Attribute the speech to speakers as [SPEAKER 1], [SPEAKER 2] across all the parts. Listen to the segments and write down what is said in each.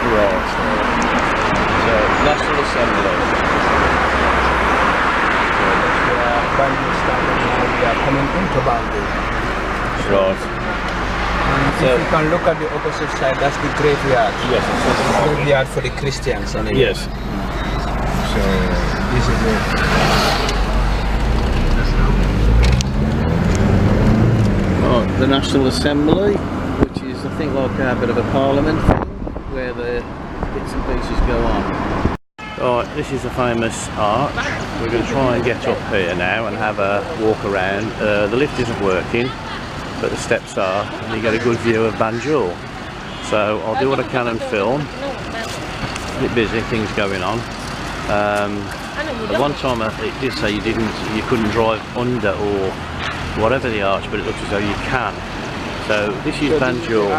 [SPEAKER 1] Right. So, National Assembly.
[SPEAKER 2] Banjul standing now, we are coming into Banjul.
[SPEAKER 1] Right.
[SPEAKER 2] So, if you can look at the opposite side, that's the graveyard.
[SPEAKER 1] Yes, it's
[SPEAKER 2] the graveyard for the Christians anyway.
[SPEAKER 1] Yes.
[SPEAKER 2] So, this is it.
[SPEAKER 1] Right, the National Assembly, which is, I think, like a bit of a parliament thing, where the bits and pieces go on. Right, this is a famous arch. We're going to try and get up here now and have a walk around. The lift isn't working, but the steps are, and you get a good view of Banjul. So I'll do what I can and film. A bit busy, things going on. At one time it did say you couldn't drive under or whatever the arch, but it looks as though you can. So this is Banjul,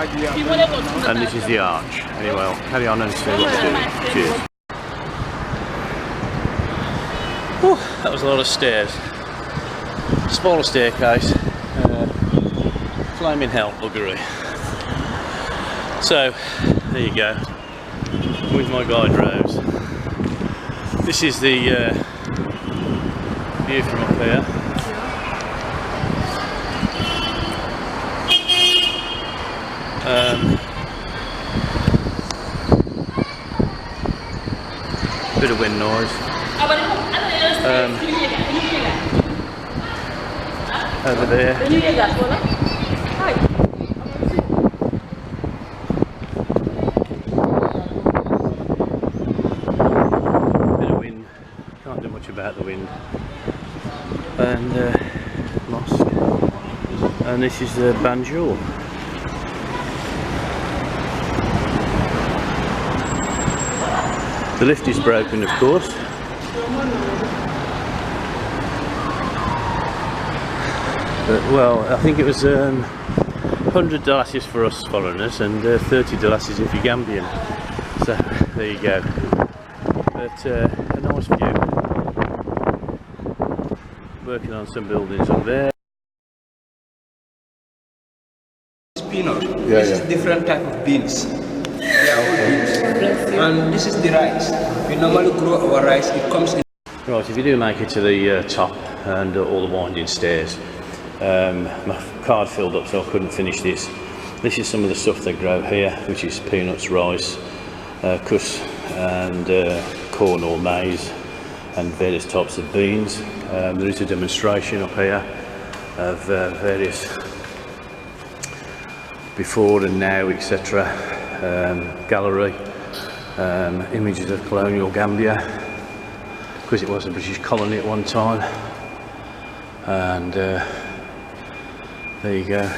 [SPEAKER 1] and this is the arch. Anyway, I'll carry on and see what we do. Cheers. Whew, that was a lot of stairs. Smaller staircase. Flaming hell buggery. So there you go, with my guide rows. This is the view from up here. Bit of wind noise. Over there. About the wind, and mosque, and this is Banjul. The lift is broken, of course. But, well, I think it was $100 for us foreigners and $30 if you're Gambian. So there you go. But a nice view. Working on some buildings up there.
[SPEAKER 2] Peanut. This is different type of beans. They are all beans. And this is the rice. We normally grow our rice. It comes in.
[SPEAKER 1] Right, if you do make it to the top and all the winding stairs, my card filled up, so I couldn't finish this. This is some of the stuff they grow here, which is peanuts, rice, kus, and corn or maize, and various types of beans. There is a demonstration up here of various before and now, etc. Gallery, images of colonial Gambia, because it was a British colony at one time. And there you go.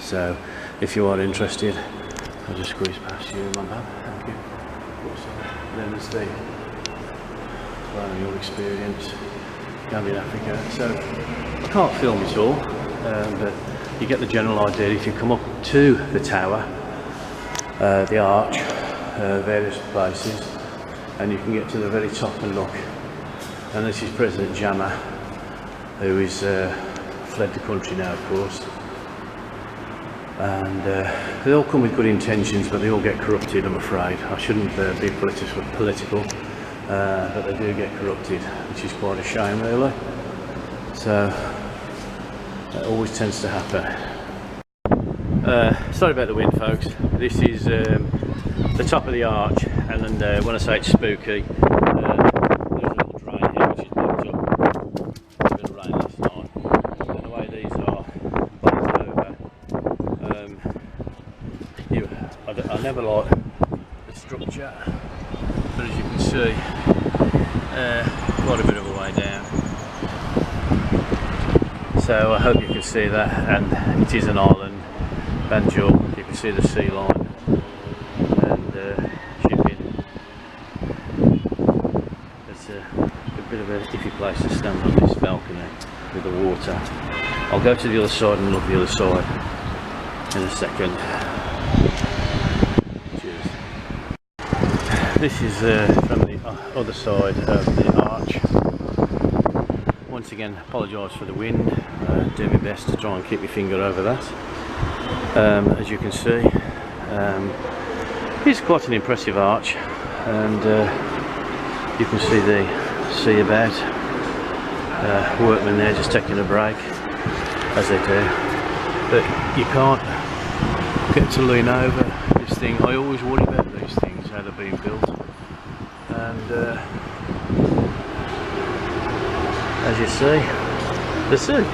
[SPEAKER 1] So if you are interested, I'll just squeeze past you, my man. Thank you. Then there's the colonial experience, Gambia, Africa. So I can't film it all, but you get the general idea. If you come up to the tower, the arch, various places, and you can get to the very top and look. And this is President Jammeh, who is fled the country now, of course. And they all come with good intentions, but they all get corrupted, I'm afraid. I shouldn't be political, but they do get corrupted, which is quite a shame, really. So that always tends to happen. Sorry about the wind, folks. This is the top of the arch, and then when I say it's spooky, there's a little drain here which is blocked up. A bit of rain last night, and the way these are bolted over, I never like the structure, but as you can see, quite a bit of a way down. So I hope you can see that, and it is an island, Banjul. You can see the sea line and shipping. It's a bit of a iffy place to stand on this balcony with the water. I'll go to the other side and look the other side in a second. Cheers. This is from the other side of the arch. Once again, apologise for the wind. Do my best to try and keep my finger over that. As you can see, It's quite an impressive arch, and you can see the seabout workmen there just taking a break, as they do. But you can't get to lean over this thing. I always worry about these things, how they're being built, and as you see, the sea.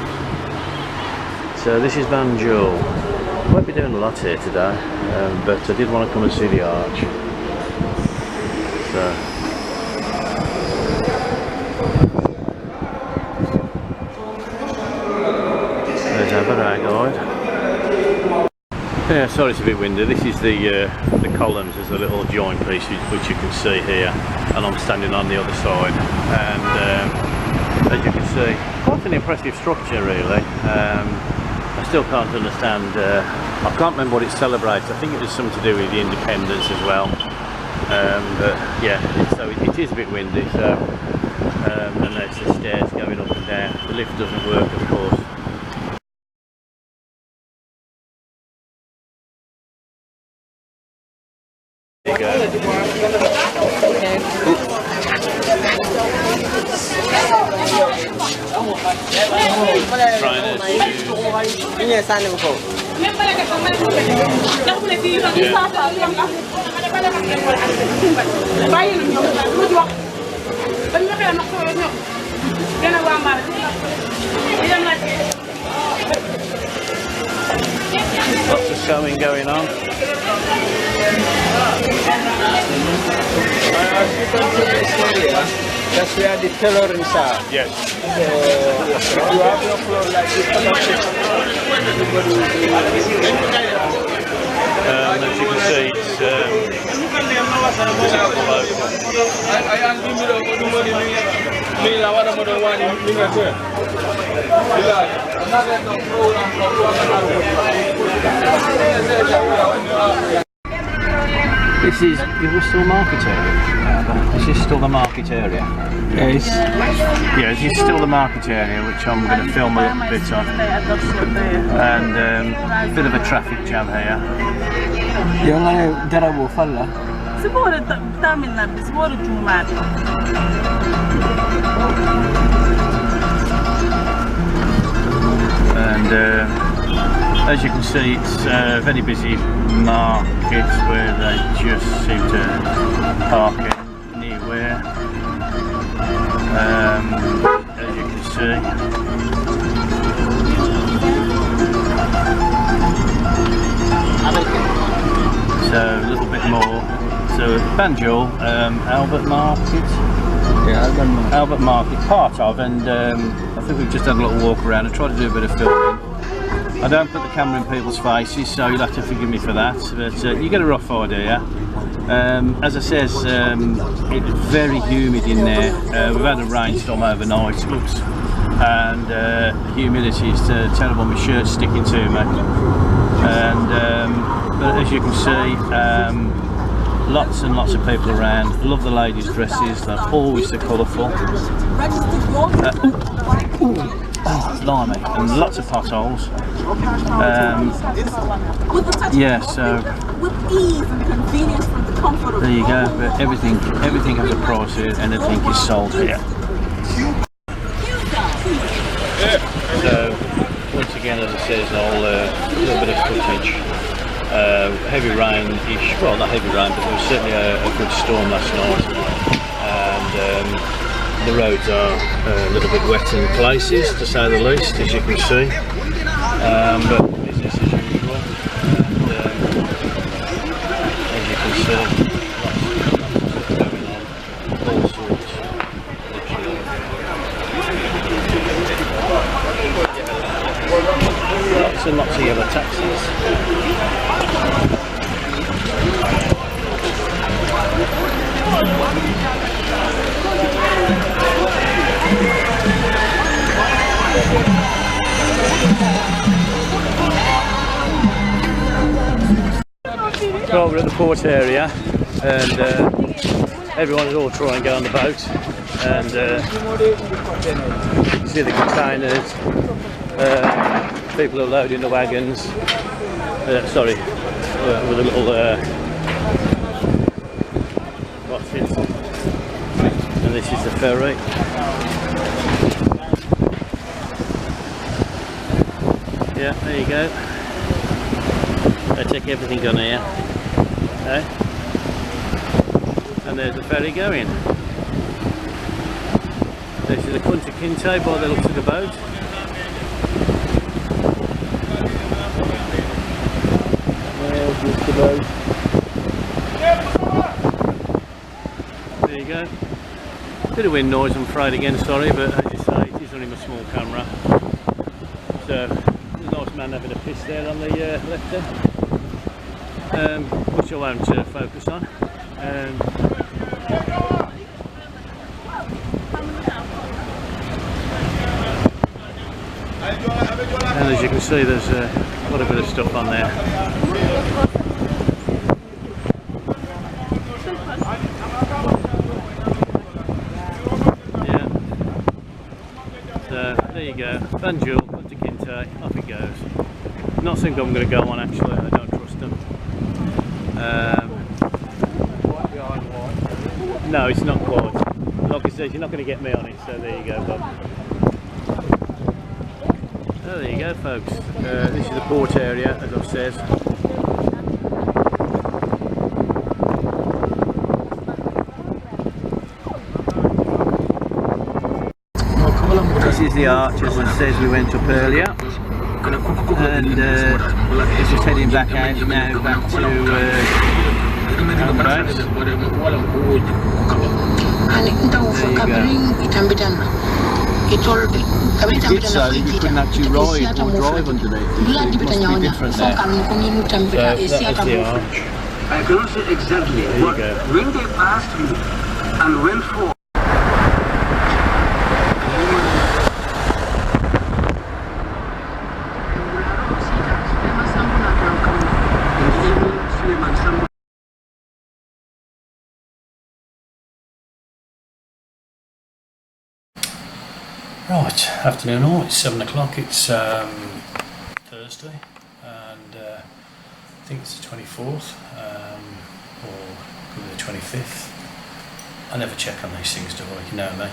[SPEAKER 1] So this is Banjul. Won't be doing a lot here today, but I did want to come and see the arch. So there's our barrage guide. Yeah, sorry it's a bit windy. This is the columns. There's a little joint piece which you can see here, and I'm standing on the other side. And as you can see, quite an impressive structure really. I still can't understand, I can't remember what it celebrates. I think it was something to do with the independence as well. But yeah, so it is a bit windy, so and there's the stairs going up and down. The lift doesn't work, of course. There you go. Lots of sewing going on.
[SPEAKER 2] That's where the tailorings are.
[SPEAKER 1] Yes.
[SPEAKER 2] So you have your floor like this.
[SPEAKER 1] As you can see, it's this is still market area. This is still the market area.
[SPEAKER 2] Yes.
[SPEAKER 1] Yeah, this is still the market area, which I'm going to film a little bit on. And a bit of a traffic jam here. And as you can see, it's a very busy market where they just seem to park it anywhere. As you can see. So a little bit more. So Banjul, Albert Market.
[SPEAKER 2] Yeah,
[SPEAKER 1] Albert Market, part of, and I think we've just had a little walk around and tried to do a bit of filming. I don't put the camera in people's faces, so you'll have to forgive me for that, but you get a rough idea. As I says, it's very humid in there. We've had a rainstorm overnight, looks, and the humidity is terrible. My shirt's sticking to me, and but as you can see, lots and lots of people around. Love the ladies' dresses, they're always so colourful. Oh, blimey, and lots of potholes. Yeah, so there you go. But everything has a price here, and everything is sold here. So once again, as it says, I'll a little bit of footage. Heavy rain-ish, well not heavy rain, but there was certainly a good storm last night, and the roads are a little bit wet in places, to say the least, as you can see, but business as usual, and as you can see, lots going on, all sorts, lots and lots of yellow taxis. Well, we're at the port area, and everyone's all trying to get on the boat, and you see the containers, people are loading the wagons, sorry, with a little And this is the ferry. Yeah, there you go. They take everything on here. Okay. And there's the ferry going. This is the Kunta Kinte by the looks of the boat. There's the boat. There you go. Bit of wind noise on Friday again, sorry, but as you say, it is only my small camera. So, there's a nice man having a piss there on the left there, which I won't focus on. And as you can see, there's quite a bit of stuff on there. Yeah. So there you go, Banjul, Kunta Kinte, off it goes. Not something I'm going to go on actually, I don't trust them. No, it's not quite. Like I said, you're not going to get me on it, so there you go, Bob. Oh, there you go, folks. This is the port area, as I've said. This is the arch, as I said, we went up earlier. And we're just heading back out now, back to it did so that you couldn't actually ride or drive underneath. It must be different there. So that was the arch.
[SPEAKER 3] I cannot say exactly, but when they passed me and went for
[SPEAKER 1] Right, afternoon all, it's 7 o'clock, it's Thursday, and I think it's the 24th, or maybe the 25th. I never check on these things, do I? You know me.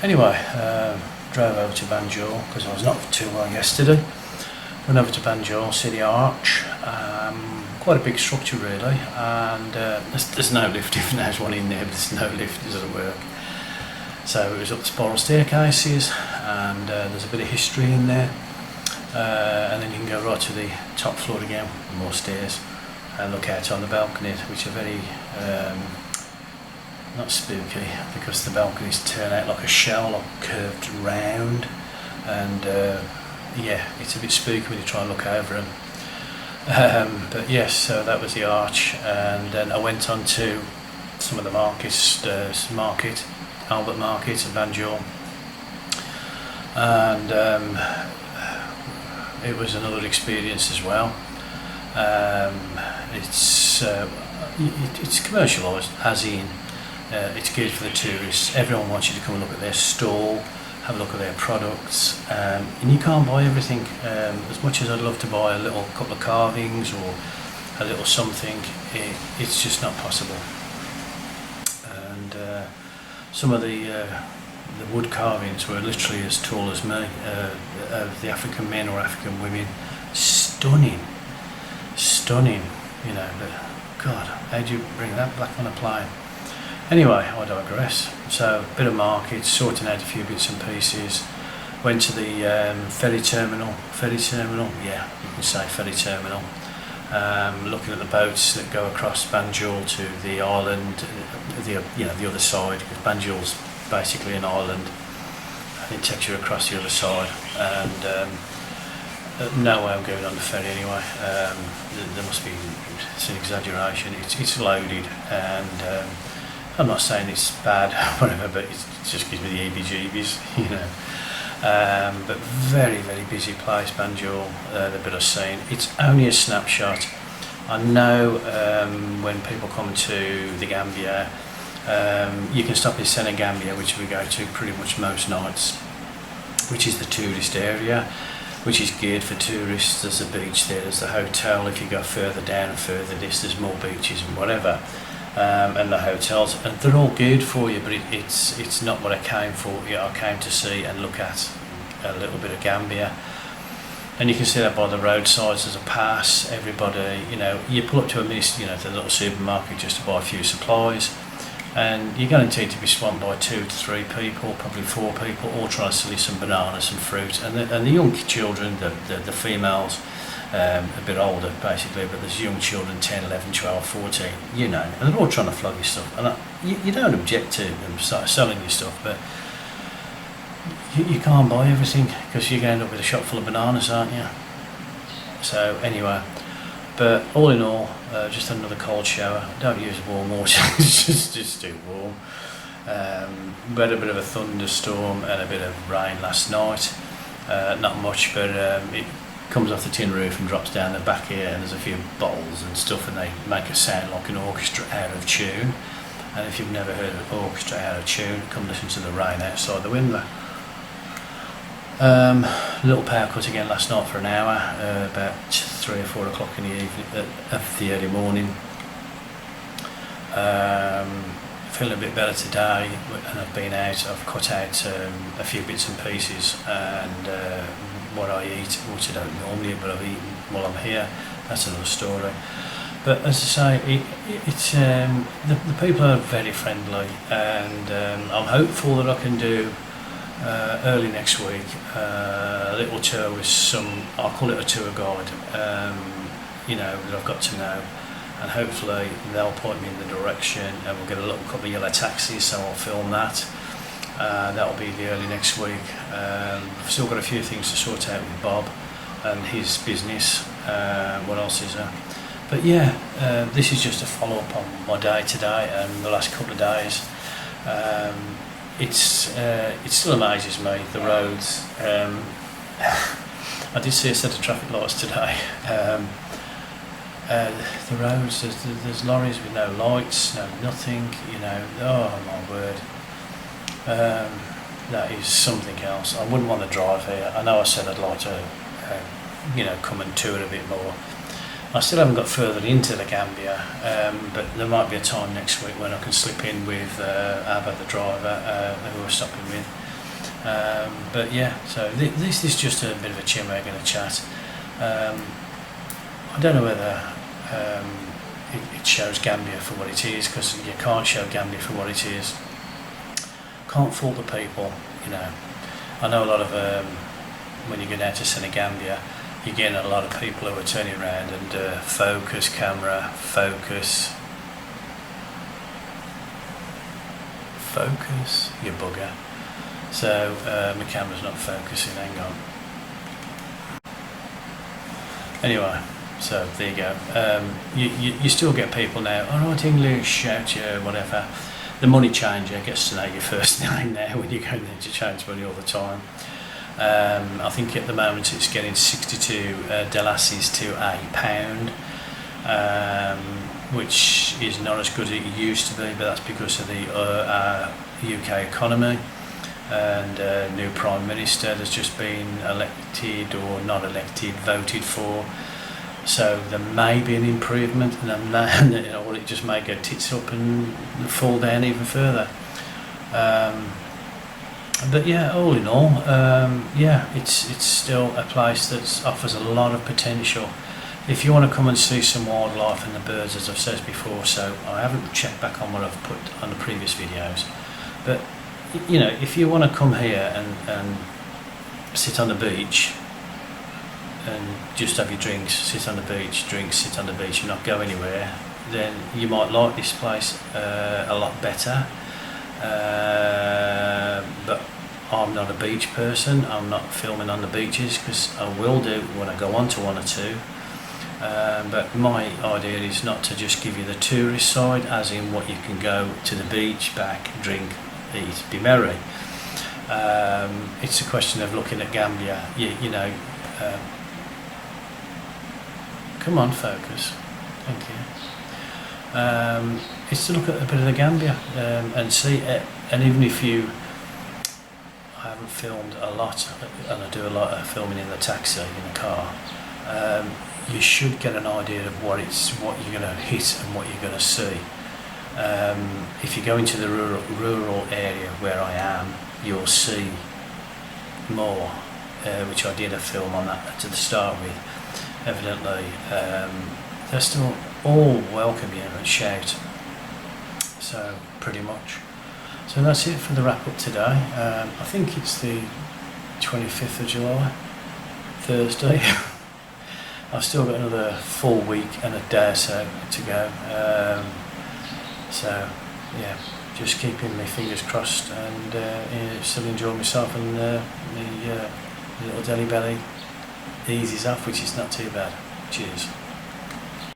[SPEAKER 1] Anyway, drove over to Banjul, because I was not too well yesterday. Went over to Banjul, see the arch, quite a big structure really, and there's no lift, even though there's one in there, but there's no lift, it doesn't work. So it was up the spiral staircases, and there's a bit of history in there, and then you can go right to the top floor again, more stairs, and look out on the balconies, which are very not spooky, because the balconies turn out like a shell, like curved round, and yeah, it's a bit spooky when you try and look over them. But yes, so that was the arch, and then I went on to some of the markets, Albert Market in Banjul, and it was another experience as well. It's commercialised, as in it's geared for the tourists. Everyone wants you to come and look at their stall, have a look at their products, and you can't buy everything. As much as I'd love to buy a couple of carvings or a little something, it's just not possible. And some of the wood carvings were literally as tall as me, the African men or African women. Stunning, you know, but God, how do you bring that back on a plane? Anyway, I digress. So, a bit of market, sorting out a few bits and pieces. Went to the ferry terminal, yeah, you can say ferry terminal. Looking at the boats that go across Banjul to the island, the other side, because Banjul's basically an island, and it takes you across the other side. And no way I'm going on the ferry anyway. There must be, it's an exaggeration. It's loaded, and I'm not saying it's bad, whatever, but it just gives me the heebie-jeebies, you know. But very, very busy place, Banjul, the bit I've seen. It's only a snapshot. I know when people come to the Gambia, you can stop in Senegambia, which we go to pretty much most nights, which is the tourist area, which is geared for tourists. There's a beach there, there's the hotel. If you go further down and further there's more beaches and whatever. and the hotels, and they're all good for you, but it's not what I came for. I came to see and look at a little bit of Gambia. And you can see that by the roadsides. There's a pass. Everybody, you pull up to the little supermarket just to buy a few supplies, and you're guaranteed to be swamped by 2 to 3 people, probably 4 people, all trying to sell you some bananas and fruit. And the young children, the females, a bit older basically, but there's young children, 10, 11, 12, 14, and they're all trying to flog your stuff. And you don't object to them selling your stuff, but you can't buy everything because you're going to end up with a shop full of bananas, aren't you? So anyway, but all in all, just another cold shower. Don't use warm water, just do warm. We had a bit of a thunderstorm and a bit of rain last night. Not much, but it comes off the tin roof and drops down the back here, and there's a few bottles and stuff, and they make a sound like an orchestra out of tune. And if you've never heard of an orchestra out of tune, come listen to the rain outside the window. Little power cut again last night for an hour, about 3 or 4 o'clock in the evening, of the early morning. Feeling a bit better today, and I've been out. I've cut out a few bits and pieces, and what I eat, which I don't normally eat, but I've eaten while I'm here. That's another story. But as I say, the people are very friendly, and I'm hopeful that I can do early next week a little tour with I'll call it a tour guide, that I've got to know, and hopefully they'll point me in the direction, and we'll get a little couple of yellow taxis, so I'll film that. That'll be the early next week. I've still got a few things to sort out with Bob and his business. What else is there? But yeah, this is just a follow-up on my day today and the last couple of days. It still amazes me, the roads. I did see a set of traffic lights today. The roads, there's lorries with no lights, nothing, oh my word. That is something else. I wouldn't want to drive here. I know I said I'd like to, come and tour a bit more. I still haven't got further into the Gambia, but there might be a time next week when I can slip in with Abba, the driver, who we're stopping with. But yeah, so this is just a bit of a chinwag and a chat. I don't know whether it shows Gambia for what it is, because you can't show Gambia for what it is. Can't fault the people, I know a lot of when you go down to Senegambia, you're getting a lot of people who are turning around and focus, camera, focus, you bugger. So my camera's not focusing, hang on. Anyway, so there you go. You still get people now, alright English, shout you, whatever. The money changer gets to know your first name now when you go there to change money all the time. I think at the moment it's getting 62 Delasses to £1, which is not as good as it used to be, but that's because of the UK economy and new Prime Minister that's just been elected or not elected, voted for. So there may be an improvement, and it just may go tits up and fall down even further. But yeah, all in all, it's still a place that offers a lot of potential. If you want to come and see some wildlife and the birds, as I've said before, so I haven't checked back on what I've put on the previous videos, but if you want to come here and sit on the beach and just have your drinks, sit on the beach, sit on the beach and not go anywhere, then you might like this place a lot better. But I'm not a beach person. I'm not filming on the beaches, because I will do when I go on to one or two. But my idea is not to just give you the tourist side, as in what you can go to the beach, back, drink, eat, be merry. It's a question of looking at Gambia. Come on, focus. Thank you. It's to look at a bit of the Gambia and see it. And even if I haven't filmed a lot, and I do a lot of filming in the taxi, in the car, you should get an idea of what you're going to hit and what you're going to see. If you go into the rural area where I am, you'll see more, which I did a film on that to the start with. Evidently, they're still all welcome you and shout. So pretty much. So that's it for the wrap up today. I think it's the 25th of July, Thursday. I've still got another full week and a day or so to go. So yeah, just keeping my fingers crossed and still enjoying myself, and the little Delhi belly eases off, which is not too bad. Cheers.